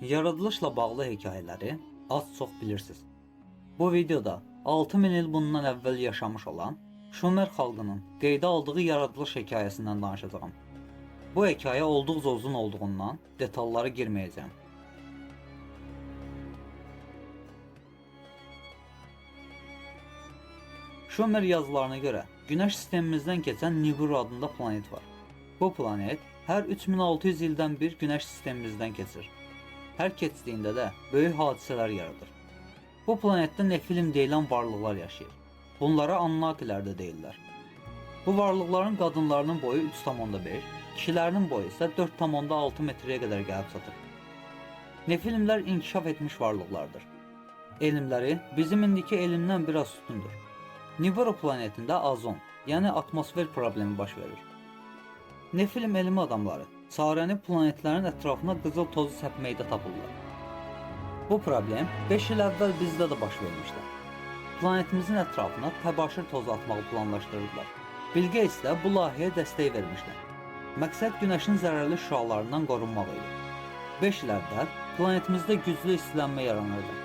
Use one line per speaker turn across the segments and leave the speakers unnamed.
Yaradılışla bağlı hekayələri az-çox bilirsiniz. Bu videoda 6000 il bundan əvvəl yaşamış olan Şumer xalqının qeydə aldığı yaradılış hekayəsindən danışacağım. Bu hekayə olduqca uzun olduğundan detallara girməyəcəm. Şumer yazılarına görə Günəş sistemimizdən keçən Nibiru adında planet var. Bu planet hər 3600 ildən bir Günəş sistemimizdən keçir. Hər keçdiyində də böyük hadisələr yaradır. Bu planetdə Nefilim deyilən varlıqlar yaşayır. Bunlara Anunnakilər də deyirlər. Bu varlıqların qadınlarının boyu 3,5, kişilərinin boyu isə 4,6 metrəyə qədər gəlib çatır. Nefilimlər inkişaf etmiş varlıqlardır. Elmləri bizim indiki elmdən biraz üstündür. Nibiru planetində azon, yəni atmosfer problemi baş verir. Nefilim elmi adamları çarəni planetlərin ətrafına qızıl tozu səpməkdə tapırlar. Bu problem 5 il əvvəl bizdə də baş vermişdi. Planetimizin ətrafına təbaşir tozu atmağı planlaşdırırdılar. Bill Gates də bu layihəyə dəstək vermişdi. Məqsəd günəşin zərərli şüalarından qorunmaq idi. 5 il əvvəl planetimizdə güclü istilənmə yaranırdı.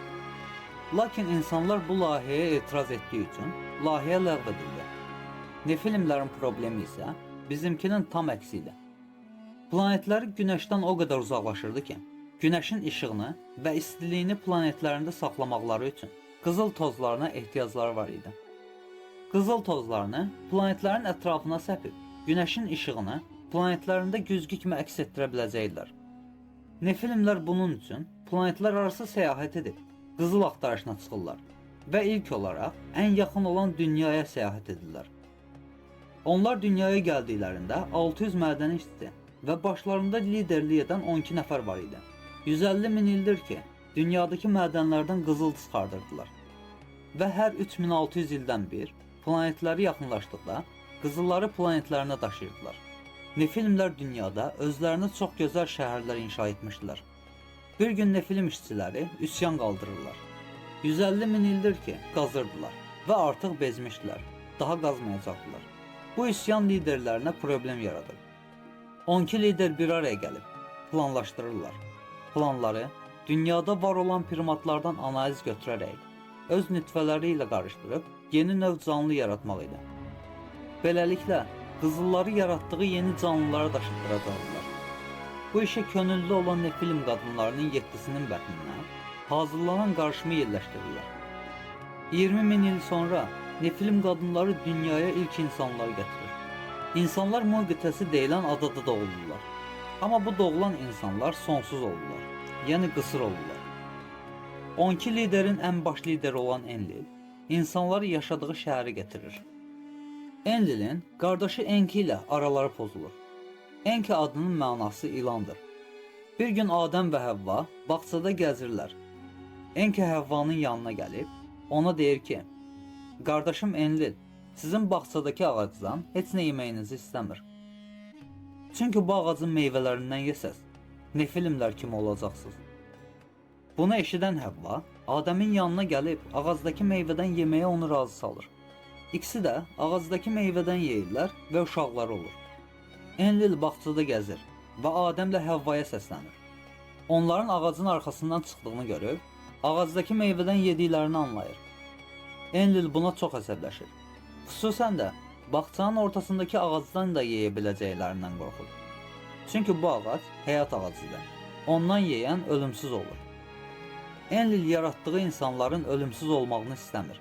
Lakin insanlar bu layihəyə etiraz etdiyi üçün layihə ləğv edildi. Nefilimlərin problemi isə bizimkinin tam əksi idi. Planetləri Günəşdən o qədər uzaqlaşırdı ki, Günəşin işığını və istiliyini planetlərində saxlamaqları üçün qızıl tozlarına ehtiyacları var idi. Qızıl tozlarını planetlərin ətrafına səpib, Günəşin işığını planetlərində güzgü kimi əks etdirə biləcəklər. Nefilimlər bunun üçün planetlər arası səyahət edib, qızıl axtarışına çıxırlar və ilk olaraq ən yaxın olan dünyaya səyahət edirlər. Onlar dünyaya gəldiklərində 600 mədəni işçi və başlarında liderlik edən 12 nəfər var idi. 150 min ildir ki, dünyadakı mədənlərdən qızıl çıxardırdılar. Və hər 3600 ildən bir planetləri yaxınlaşdıqda qızılları planetlərinə daşıyırdılar. Nefilimlər dünyada özlərinə çox gözəl şəhərlər inşa etmişdilər. Bir gün Nefilim işçiləri üsyan qaldırırlar. 150 min ildir ki, qazırdılar və artıq bezmişdilər, daha qazmayacaqdılar. Bu üsyan liderlərinə problem yaradır. 12 lider bir araya gəlib planlaşdırırlar. Planları dünyada var olan primatlardan analiz götürərək öz nütfələri ilə qarışdırıb yeni növ canlı yaratmaq idi. Beləliklə qızılları yaratdığı yeni canlılara daşıdıracaqdılar. Bu işə könüllü olan Nefilim qadınlarının 7-sinin bətnindən hazırlanan qarışımı yerləşdirirlər. 20 min il sonra Nefilim qadınları dünyaya ilk insanları gətirir. İnsanlar Muqitəsi deyilən adada doğulurlar. Amma bu doğulan insanlar sonsuz olurlar, yəni qısır olurlar. 12 liderin ən baş lideri olan Enlil, insanları yaşadığı şəhəri gətirir. Enlilin qardaşı Enki ilə araları pozulur. Enki adının mənası ilandır. Bir gün Adəm və Həvva bağçada gəzirlər. Enki Həvvanın yanına gəlib, ona deyir ki, qardaşım Enlil, sizin bağçadakı ağacdan heç nə yeməyinizi istəmir. Çünki bu ağacın meyvələrindən yesəz, Nefilimlər kimi olacaqsınız. Bunu eşidən Həvva, Adəmin yanına gəlib ağacdakı meyvədən yeməyə onu razı salır. İkisi də ağacdakı meyvədən yeyirlər və uşaqları olur. Enlil bağçada gəzir və Adəmlə Həvvaya səslənir. Onların ağacın arxasından çıxdığını görüb, ağacdakı meyvədən yediklərini anlayır. Enlil buna çox əsəbləşir. Xüsusən də bağçanın ortasındakı ağacdan da yeyə biləcəklərindən qorxur. Çünki bu ağac həyat ağacıdır. Ondan yeyən ölümsüz olur. Enlil yaratdığı insanların ölümsüz olmağını istəmir.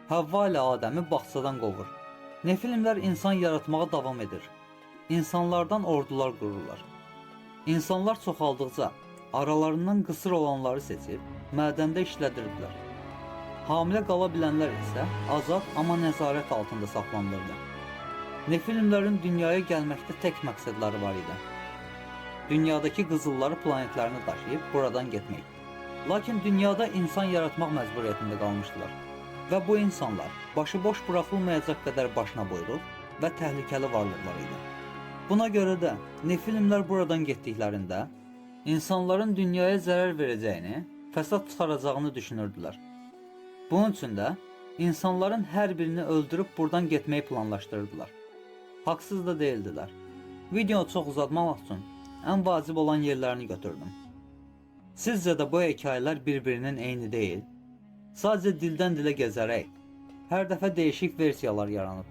Həvva ilə Adəmi bağçadan qovur. Nefilimlər insan yaratmağa davam edir. İnsanlardan ordular qururlar. İnsanlar çoxaldıqca aralarından qısır olanları seçib mədəndə işlədirdilər. Hamilə qala bilənlər isə azad amma nəzarət altında saxlanılırdı. Nefilimlərin dünyaya gəlməkdə tək məqsədləri var idi. Dünyadakı qızılları planetlərinə daşıyıb buradan getmək. Lakin dünyada insan yaratmaq məcburiyyətində qalmışdılar. Və bu insanlar başıboş buraxılmayacaq qədər başına buyruq və təhlükəli varlıqlar idi. Buna görə də Nefilimlər buradan getdiklərində insanların dünyaya zərər verəcəyini, fəsad çıxaracağını düşünürdülər. Bunun üçün də insanların hər birini öldürüb buradan getməyi planlaşdırırdılar. Haqsız da deyildilər. Videonu çox uzatmamaq üçün ən vacib olan yerlərini götürdüm. Sizcə də bu hekayələr bir-birinin eyni deyil? Sadəcə dildən dilə gəzərək hər dəfə değişik versiyalar yaranıb.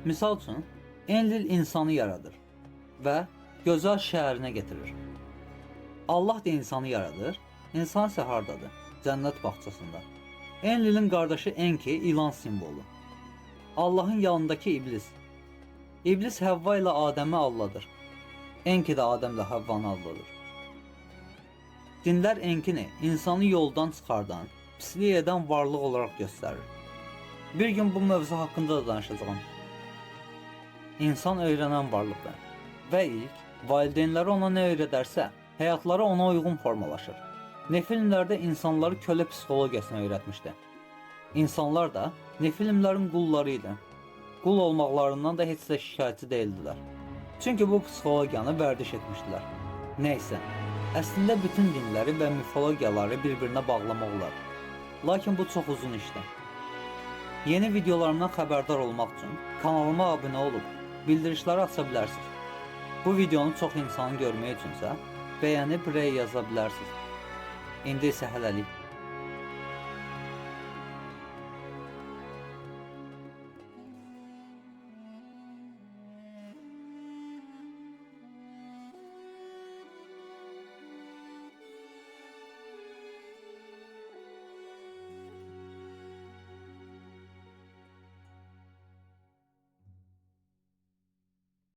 Misal üçün, Enlil insanı yaradır və gözəl şəhərinə getirir. Allah da insanı yaradır, insan isə hardadır? Cənnət bağçasında. Enlilin qardaşı Enki ilan simvolu. Allahın yanındakı iblis. İblis Həvva ilə Adəmi aldadır. Enki də Adəmlə Həvvanı aldadır. Dinlər Enkini insanı yoldan çıxardan, pislik edən varlıq olaraq göstərir. Bir gün bu mövzu haqqında da danışacağım. İnsan öyrənən varlıqdır və ilk valideynləri ona nə öyrədərsə, həyatları ona uyğun formalaşır. Nefilmlərdə insanları kölə psixologiyasına öyrətmişdi. İnsanlar da nefilmlərin qulları idi. Qul olmaqlarından da heç də şikayətçi deyildilər. Çünki bu psixologiyanı vərdiş etmişdilər. Nəysə, əslində bütün dinləri və mifologiyaları bir-birinə bağlamaq olar. Lakin bu çox uzun işdir. Yeni videolarımdan xəbərdar olmaq üçün kanalıma abunə olub bildirişləri aça bilərsiniz. Bu videonu çox insanın görməyi üçünsə bəyənib rey yaza bilərsiniz. İndi isə hələlik.